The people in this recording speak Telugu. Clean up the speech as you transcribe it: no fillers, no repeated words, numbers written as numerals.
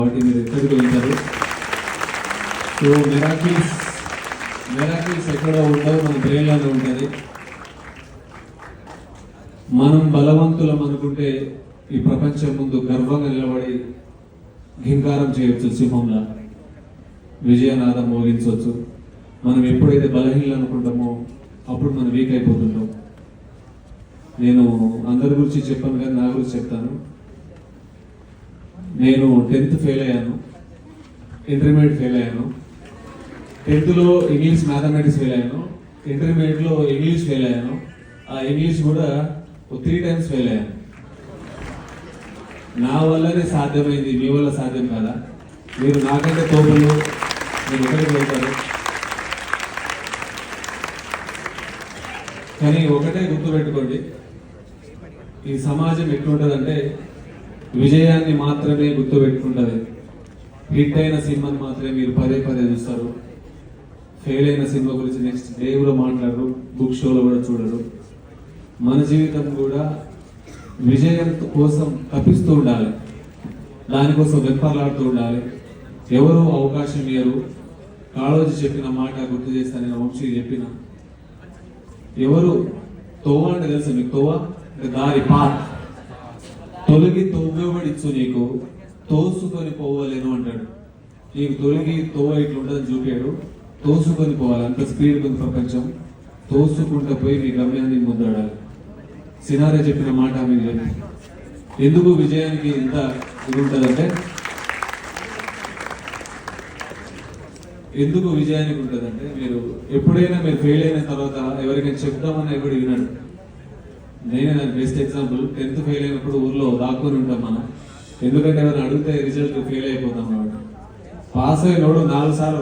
కాబట్టి మీరు ఎక్కడికి వెళ్తారు. సో మిరాకిల్స్ ఎక్కడ ఉండవు, మన బ్రెయిన్లోనే ఉంటుంది. మనం బలవంతులం అనుకుంటే ఈ ప్రపంచం ముందు గర్వంగా నిలబడి ఘింకారం చేయొచ్చు, సింహంలా విజయనాదం మోగించవచ్చు. మనం ఎప్పుడైతే బలహీనలు అనుకుంటామో అప్పుడు మనం వీక్ అయిపోతుంటాం. నేను అందరి గురించి చెప్పాను కానీ నా గురించి చెప్తాను. నేను 10th ఫెయిల్ అయ్యాను, ఇంటర్మీడియట్ ఫెయిల్ అయ్యాను. 10th ఇంగ్లీష్ మ్యాథమెటిక్స్ ఫెయిల్ అయ్యాను, ఇంటర్మీడియట్లో ఇంగ్లీష్ ఫెయిల్ అయ్యాను. ఆ ఇంగ్లీష్ కూడా 3 times ఫెయిల్ అయ్యాను. నా వల్లనే సాధ్యమైంది, మీ వల్ల సాధ్యం కదా. మీరు నాకంటే తోపులు, మీరు ఎక్కడికి వెళ్తారు. కానీ ఒకటే గుర్తుపెట్టుకోండి, ఈ సమాజం ఎట్లుంటుందంటే విజయాన్ని మాత్రమే గుర్తుపెట్టుకుంటుంది. హిట్ అయిన సినిమాని మాత్రమే మీరు పదే చూస్తారు. ఫెయిల్ అయిన సినిమా గురించి నెక్స్ట్ డే కూడా మాట్లాడరు, బుక్ షోలో కూడా చూడరు. మన జీవితం కూడా విజయం కోసం తప్పిస్తూ ఉండాలి, దానికోసం వెంపర్లాడుతూ ఉండాలి. ఎవరు అవకాశం ఇయ్యరు. కాళోజీ చెప్పిన మాట గుర్తు చేస్తాను, నేను వంశీ చెప్పిన, ఎవరు తోవ అంటే తెలుసు మీకు, తోవ దారి పాత్, తొలగి తొవ్వబడిచ్చు నీకు తోసుకొని పోవలేను అంటాడు. నీకు తొలగి తోవ ఇట్లుంటుందని చూపాడు, తోసుకొని పోవాలి. అంత స్పీడ్ ఉంది ప్రపంచం, తోసుకుంటూ పోయి నీ గమ్యాన్ని ముందాడాలి. సినారే చెప్పిన మాట మీకు చెప్పి, ఎందుకు విజయానికి ఇంత ఇది ఉంటుందంటే, ఎందుకు విజయానికి ఉంటుందంటే మీరు ఎప్పుడైనా మీరు ఫెయిల్ అయిన తర్వాత ఎవరికైనా చెప్దామని ఎవరు విన్నాడు. నేనే నాకు బెస్ట్ ఎగ్జాంపుల్. 10th ఫెయిల్ అయినప్పుడు ఊర్లో దాక్కుని ఉంటాం మనం, ఎందుకంటే ఎవరైనా అడిగితే రిజల్ట్ ఫెయిల్ అయిపోతాం కాబట్టి. పాస్ అయినోడు 4 సార్లు